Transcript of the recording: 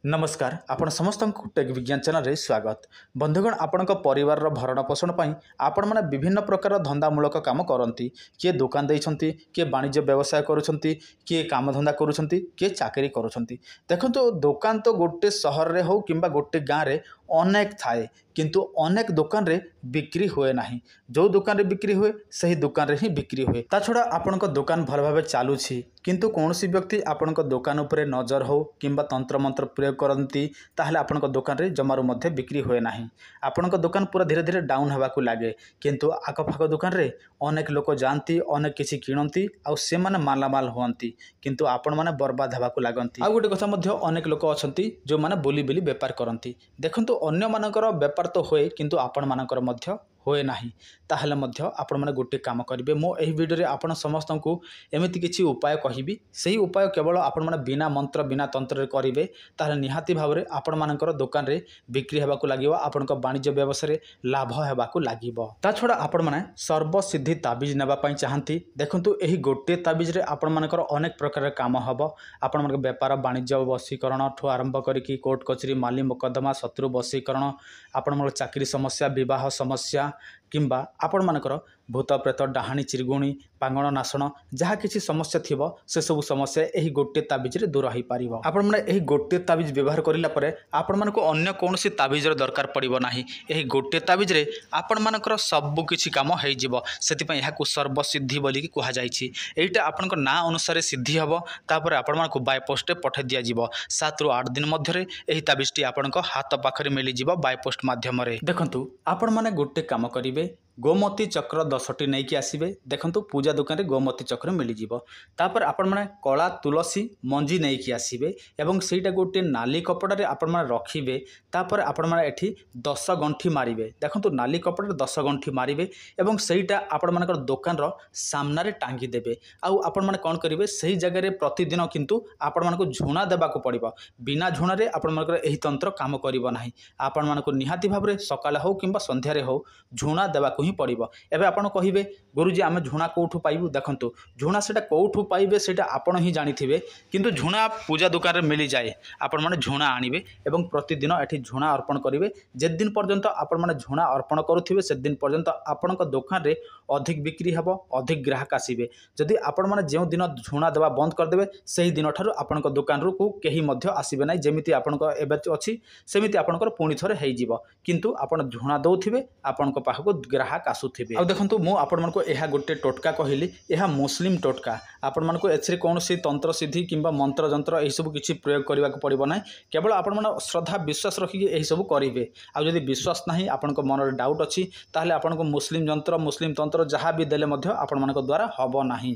नमस्कार आपण समस्त टेक विज्ञान चैनल रे स्वागत। बंधुगण आपण परिवार भरण पोषण आपण मैंने विभिन्न प्रकार धंदामूलक काम करती किए दुकान देइछंती किए वाणिज्य व्यवसाय करुछंती किए काम धंदा करुछंती किए चाकरी करुछंती। देखंतु दुकान तो गोटे सहर रे हो किंबा गोटे गाँव रे अनेक थाए किंतु अनेक दुकान रे बिक्री हुए नहीं। जो दुकान रे बिक्री हुए सही दुकान रे ही बिक्री हुए। ता छड़ा आपण दुकान भल भाव चलुछि किंतु कौनसी व्यक्ति आपण दुकान उपरे नजर हो किंबा तंत्र मंत्र प्रयोग करती ताहले आपण दुकान रे जमारू मध्य बिक्री हुए नहीं। आपण दुकान पूरा धीरे धीरे डाउन होबाकू लागे किंतु आखपाख दुकान रे अनेक लोक जानती अनेक किछि किणती आउ से माने मालामाल हुअंती किंतु आपण माने बर्बाद होबाकू लागंती। आ गोटे कथा मध्य अनेक लोक अछंती जो माने बोली बोली व्यापार करंती। देखंतु अन्य मानकर व्यापार तो होए किंतु आपण मानकर मध्य होए नाही। ताहले मध्य आपण माने गोटे काम करिवे। मो एही वीडियो रे आपण समस्त को एमिति किछि उपाय कहिबी। सही उपाय केवल आपण माने बिना मंत्र बिना तंत्र रे करिवे ताहले निहाती भाव रे आपण मानकर दुकान रे बिक्री हेबाकू लागिवो। आपण को वाणिज्य व्यवसाय रे लाभ हेबाकू लागिवो। ता छडा आपण माने सर्वसिद्धि ताबिज नेबा पई चाहंती। देखंतु एही गोटे ताबिज रे आपण मानकर अनेक प्रकार काम हबो। आपण मानकर व्यापार वाणिज्य वशीकरण ठु आरंभ करिकि कोर्ट कचेरी माली मुकदमा शत्रु वशीकरण आपण मानकर चाकरी समस्या विवाह समस्या किंबा आपण मानकर भूत प्रेत डाहाणी चिरगुणी पांगण नाशण जहाँ किसी समस्या थिबो से सब समस्या एही गोटे ताबिज रे दूर हो पारिबो। आपण माने एही गोटे ताबिज व्यवहार करिला परे आपण मानको अन्य कोनोसी ताबिज रे दरकार पड़िबो नाही। एही गोटे ताबिज रे आपण मानकर सब किछि काम हेइ जिवो। सेति पई याकू सर्वसिद्धि बोली कि कुहा जाईछि। एइटा आपनकर ना अनुसार सिद्धि हबो। तापर आपण मानको बाय पोस्ट पठे दिया जिवो। 7 रु 8 दिन मध्य रे एही ताबिजटी आपनकर हाथ पाखरे मिली जिवो बाय पोस्ट माध्यम रे। देखंतु आपण माने गोटे काम करिवे गोमती चक्र 10टी नहीं कि आसवे। देखंतु पूजा दुकान रे गोमती चक्र मिल तापर आपण माने कला तुलसी मंजी नहीं कि आसवे एवं सेटा गोटे नाली कपड़ा रे आपण माने रखिबे। तापर आपण माने एठी 10 गंठी मारिबे। देखंतु नाली कपड़ा रे 10 गंठी मारिबे एवं सेटा आपण मानकर दुकान रो सामना रे टांगी देबे। आउ आपण माने कोन करिवे सही जगह रे प्रतिदिन किंतु आपण मानको झुणा देबाको पड़िबो। बिना झुणा रे आपण मानकर एही तंत्र काम करिवो नाही। आपण मानको निहाती भाव रे सकाळ हो किंबा संध्या रे हो झुणा देबाको ही पड़िबो। एबे आपण कहिबे गुरुजी आमे झुणा कोठु पाइबु। देखंतु झुणा सेटा कोठु पाइबे सेटा आपण ही जानिथिबे किंतु झुणा पूजा दुकान रे मिली जाए। आपण माने झुणा आनिबे एवं प्रतिदिन एठी झुणा अर्पण करिवे। जे दिन पर्यंत आपण माने झुणा अर्पण करूथिबे से दिन पर्यंत आपणक दुकान रे अधिक बिक्री हेबो अधिक ग्राहक आसीबे। जदि आपण माने जे दिन झुणा देबा बंद कर देबे सही दिन ठारू आपणक दुकान रो को केही मध्य आसीबे नै। जेमिति आपणक एबे अछि सेमिति आपणकर पुणी थरे हेइ जिवो किंतु आपण झुणा दउथिबे आपणक पाखको ग्राहक आसुथिबे। आ देखंतु मो आपण मानको एहा गोटे टोटका कहिली एहा मुस्लिम टोटका। आपण मानको एथरे कोनोसी तंत्र सिद्धि किंबा मंत्र जंत्र एही सब किछि प्रयोग करबा को पड़िबो नै। केवल आपण माने श्रद्धा विश्वास रखिके एही सब करिवे। आ जदि विश्वास नाही आपणक मन रे डाउट अछि ताहले आपणको मुस्लिम जंत्र मुस्लिम तंत्र जहाँ भी देले मध्य आपण मानक द्वारा हबो नाही।